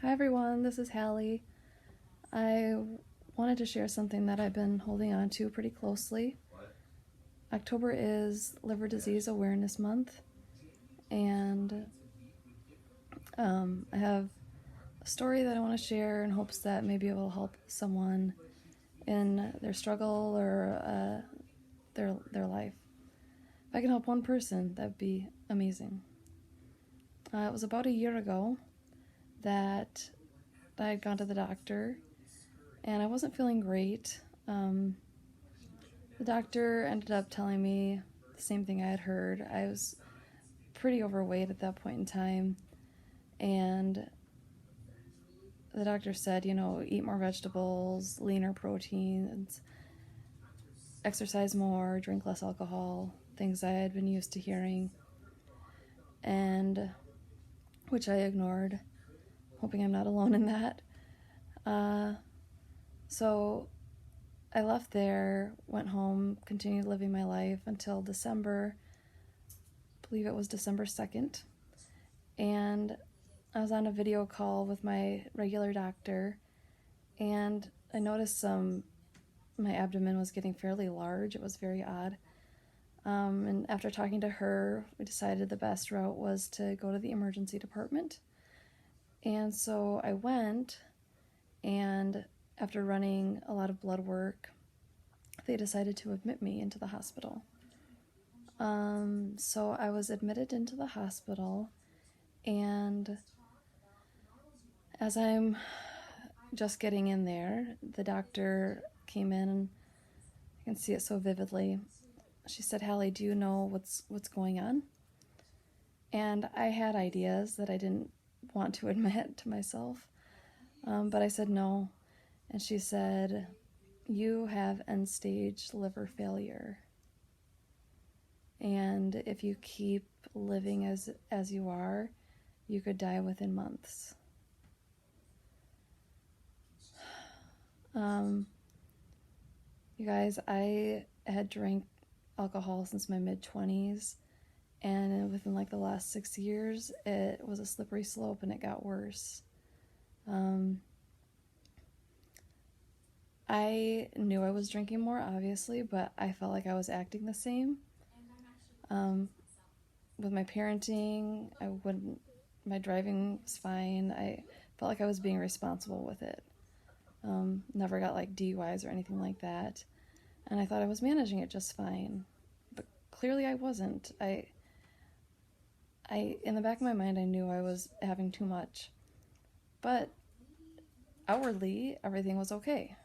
Hi everyone, this is Hallie. I wanted to share something that I've been holding on to pretty closely. October is Liver Disease Awareness Month, and I have a story that I want to share in hopes that maybe it will help someone in their struggle or their life. If I can help one person, that'd be amazing. It was about a year ago that I had gone to the doctor, and I wasn't feeling great. The doctor ended up telling me the same thing I had heard. I was pretty overweight at that point in time, and the doctor said, eat more vegetables, leaner proteins, exercise more, drink less alcohol, things I had been used to hearing, and which I ignored, hoping I'm not alone in that. So I left there, went home, continued living my life until December. I believe it was December 2nd. And I was on a video call with my regular doctor, and I noticed my abdomen was getting fairly large. It was very odd. And after talking to her, we decided the best route was to go to the emergency department. And so I went, and after running a lot of blood work, they decided to admit me into the hospital. So I was admitted into the hospital, and as I'm just getting in there, the doctor came in, and I can see it so vividly. She said, "Hallie, do you know what's going on?" And I had ideas that I didn't want to admit to myself, but I said no. And she said, "You have end-stage liver failure. And if you keep living as you are, you could die within months." You guys, I had drank alcohol since my mid-20s, and within like the last 6 years, it was a slippery slope and it got worse. I knew I was drinking more, obviously, but I felt like I was acting the same. With my parenting, my driving was fine. I felt like I was being responsible with it. Never got like DUIs or anything like that. And I thought I was managing it just fine. But clearly I wasn't. In the back of my mind, I knew I was having too much. But outwardly, everything was okay.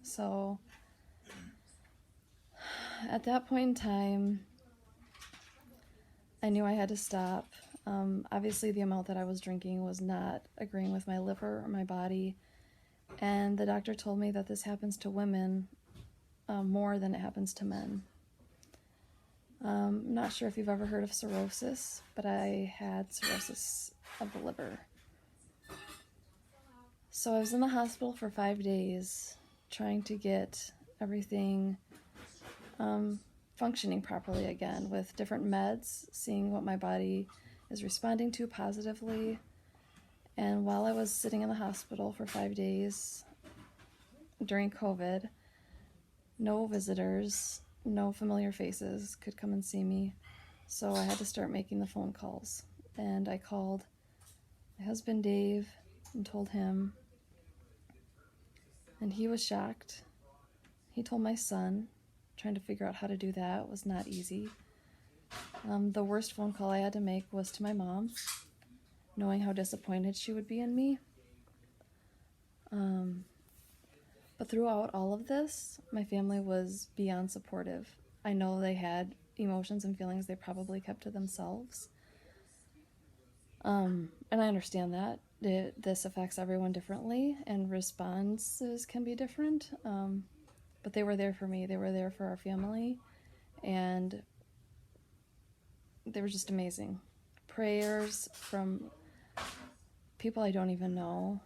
So at that point in time, I knew I had to stop. Obviously, the amount that I was drinking was not agreeing with my liver or my body. And the doctor told me that this happens to women more than it happens to men. I'm not sure if you've ever heard of cirrhosis, but I had cirrhosis of the liver. So I was in the hospital for 5 days trying to get everything functioning properly again with different meds, seeing what my body is responding to positively. And while I was sitting in the hospital for 5 days during COVID, no visitors, no familiar faces could come and see me. So I had to start making the phone calls. And I called my husband Dave and told him. And he was shocked. He told my son. Trying to figure out how to do that was not easy. The worst phone call I had to make was to my mom, knowing how disappointed she would be in me. But throughout all of this, my family was beyond supportive. I know they had emotions and feelings they probably kept to themselves. And I understand that. This affects everyone differently, and responses can be different. But they were there for me. They were there for our family, and they were just amazing. Prayers from people I don't even know.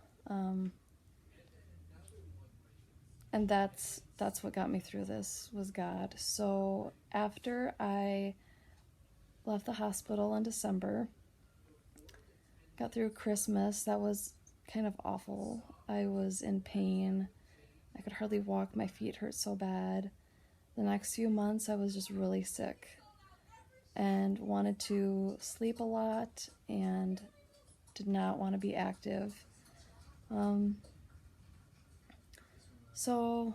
And that's what got me through this, was God. So after I left the hospital in December, got through Christmas, that was kind of awful. I was in pain. I could hardly walk. My feet hurt so bad. The next few months, I was just really sick and wanted to sleep a lot and did not want to be active. So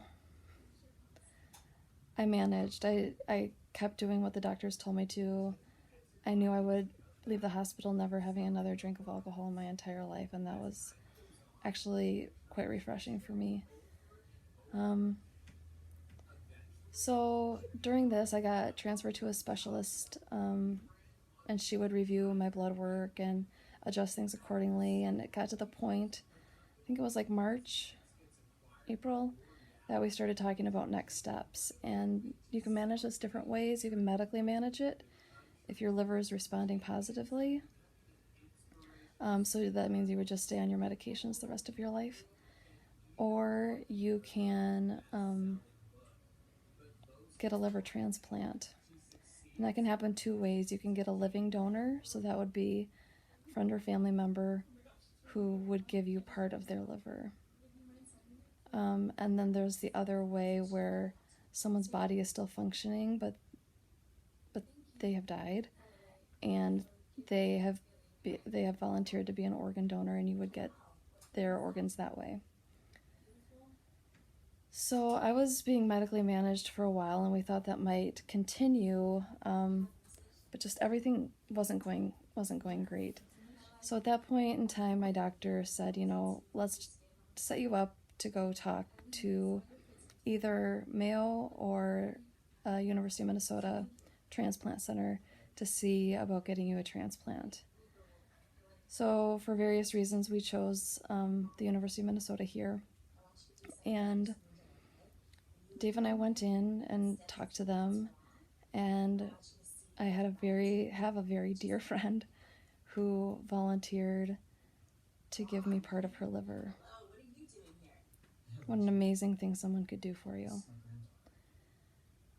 I managed. I kept doing what the doctors told me to. I knew I would leave the hospital never having another drink of alcohol in my entire life, and that was actually quite refreshing for me. So during this, I got transferred to a specialist, and she would review my blood work and adjust things accordingly. And it got to the point, I think it was like March, April, that we started talking about next steps. And you can manage this different ways. You can medically manage it if your liver is responding positively. So that means you would just stay on your medications the rest of your life. Or you can get a liver transplant. And that can happen two ways. You can get a living donor, so that would be a friend or family member who would give you part of their liver. And then there's the other way where someone's body is still functioning, but they have died, and they have volunteered to be an organ donor, and you would get their organs that way. So I was being medically managed for a while, and we thought that might continue, but just everything wasn't going great. So at that point in time, my doctor said, let's set you up to go talk to either Mayo or University of Minnesota Transplant Center to see about getting you a transplant. So for various reasons, we chose the University of Minnesota here, and Dave and I went in and talked to them, and I have a very dear friend who volunteered to give me part of her liver. What an amazing thing someone could do for you.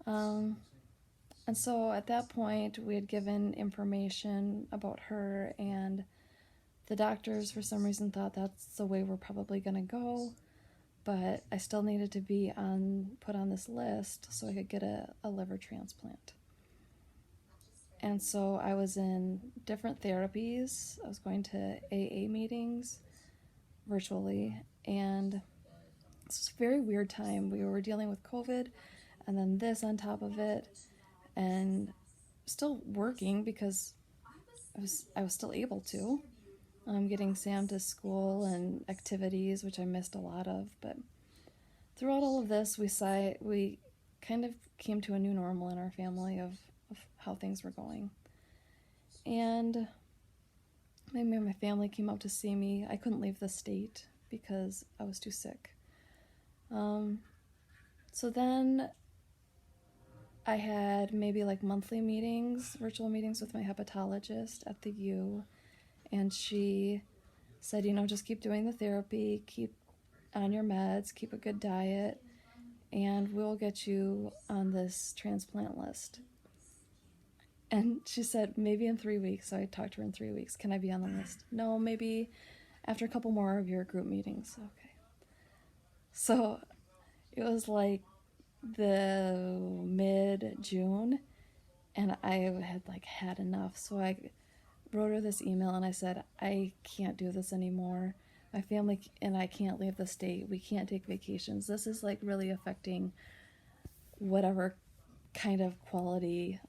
And so at that point, we had given information about her, and the doctors, for some reason, thought that's the way we're probably going to go. But I still needed to be put on this list so I could get a liver transplant. And so I was in different therapies. I was going to AA meetings virtually, and it's a very weird time. We were dealing with COVID, and then this on top of it, and still working because I was still able to. Getting Sam to school and activities, which I missed a lot of. But throughout all of this, we kind of came to a new normal in our family of how things were going. And my family came out to see me. I couldn't leave the state because I was too sick. So then I had maybe like monthly meetings, virtual meetings with my hepatologist at the U. And she said, just keep doing the therapy, keep on your meds, keep a good diet, and we'll get you on this transplant list. And she said, maybe in 3 weeks. So I talked to her in 3 weeks. Can I be on the list? No, maybe after a couple more of your group meetings. Okay. So it was like the mid-June, and I had had enough. So I wrote her this email and I said, I can't do this anymore. My family and I can't leave the state. We can't take vacations. This is really affecting whatever kind of quality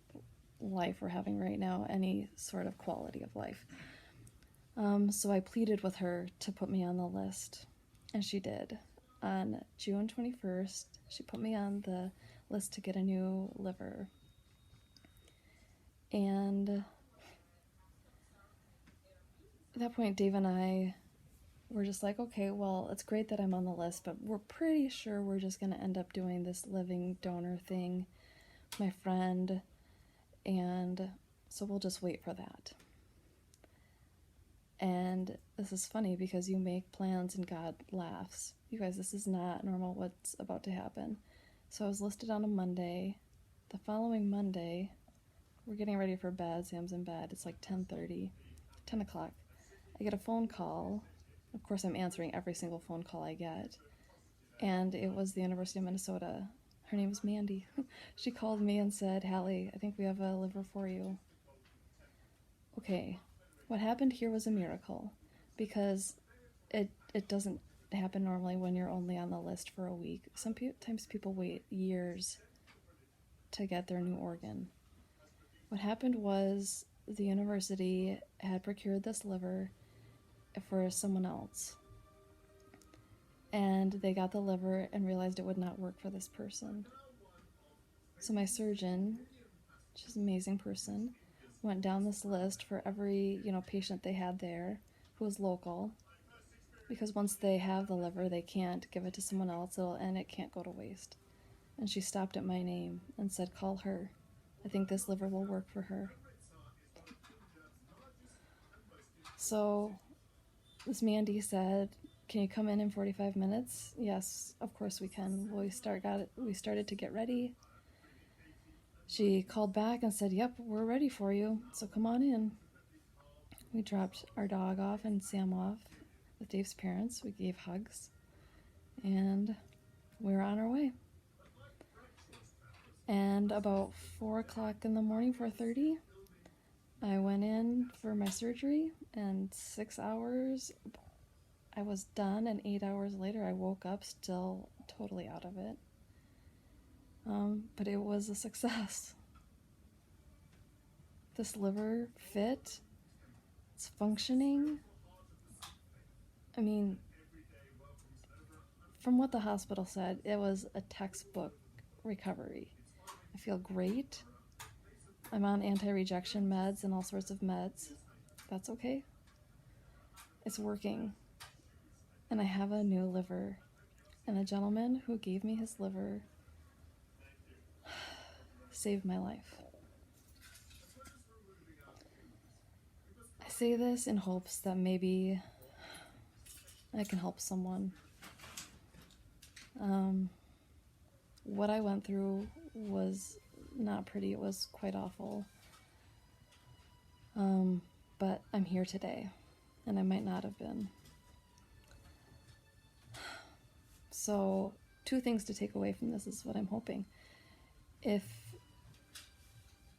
life we're having right now, any sort of quality of life. So I pleaded with her to put me on the list, and she did. On June 21st, she put me on the list to get a new liver. And at that point, Dave and I were just like, okay, well, it's great that I'm on the list, but we're pretty sure we're just going to end up doing this living donor thing, my friend, and so we'll just wait for that. And this is funny because you make plans and God laughs. You guys, this is not normal what's about to happen. So I was listed on a Monday. The following Monday, we're getting ready for bed. Sam's in bed. It's 10 o'clock. I get a phone call. of course, I'm answering every single phone call I get. And it was the University of Minnesota. Her name was Mandy. She called me and said, "Hallie, I think we have a liver for you." Okay, what happened here was a miracle, because it doesn't happen normally when you're only on the list for a week. Sometimes people wait years to get their new organ. What happened was the university had procured this liver for someone else, and they got the liver and realized it would not work for this person. So my surgeon, she's an amazing person, went down this list for every patient they had there who was local, because once they have the liver, they can't give it to someone else, and it can't go to waste. And she stopped at my name and said, "Call her. I think this liver will work for her." So this Mandy said, "Can you come in 45 minutes?" Yes, of course we can. We started to get ready. She called back and said, "Yep, we're ready for you, so come on in." We dropped our dog off and Sam off with Dave's parents. We gave hugs, and we were on our way. And about 4 o'clock in the morning, 4:30, I went in for my surgery, and 6 hours I was done, and 8 hours later I woke up still totally out of it. But it was a success. This liver fit, it's functioning. I mean, from what the hospital said, it was a textbook recovery. I feel great. I'm on anti-rejection meds and all sorts of meds. That's okay. It's working. And I have a new liver. And the gentleman who gave me his liver saved my life. I say this in hopes that maybe I can help someone. What I went through was not pretty. It was quite awful. But I'm here today, and I might not have been. So 2 things to take away from this is what I'm hoping. If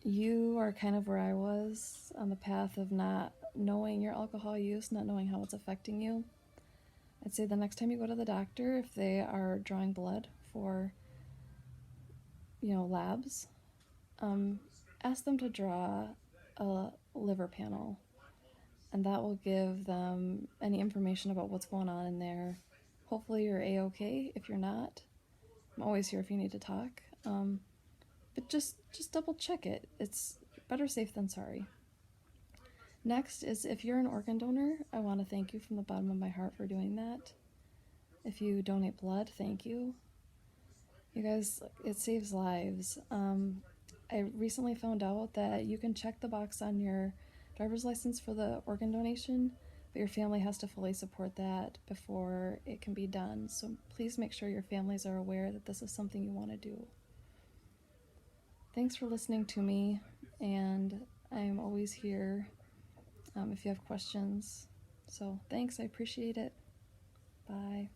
you are kind of where I was, on the path of not knowing your alcohol use, not knowing how it's affecting you, I'd say the next time you go to the doctor, if they are drawing blood for labs, ask them to draw a liver panel, and that will give them any information about what's going on in there. Hopefully you're A-okay. If you're not, I'm always here if you need to talk. But just double check it. It's better safe than sorry. Next is, if you're an organ donor, I want to thank you from the bottom of my heart for doing that. If you donate blood, thank you. You guys, it saves lives. I recently found out that you can check the box on your driver's license for the organ donation, but your family has to fully support that before it can be done. So please make sure your families are aware that this is something you want to do. Thanks for listening to me, and I'm always here if you have questions. So thanks, I appreciate it. Bye.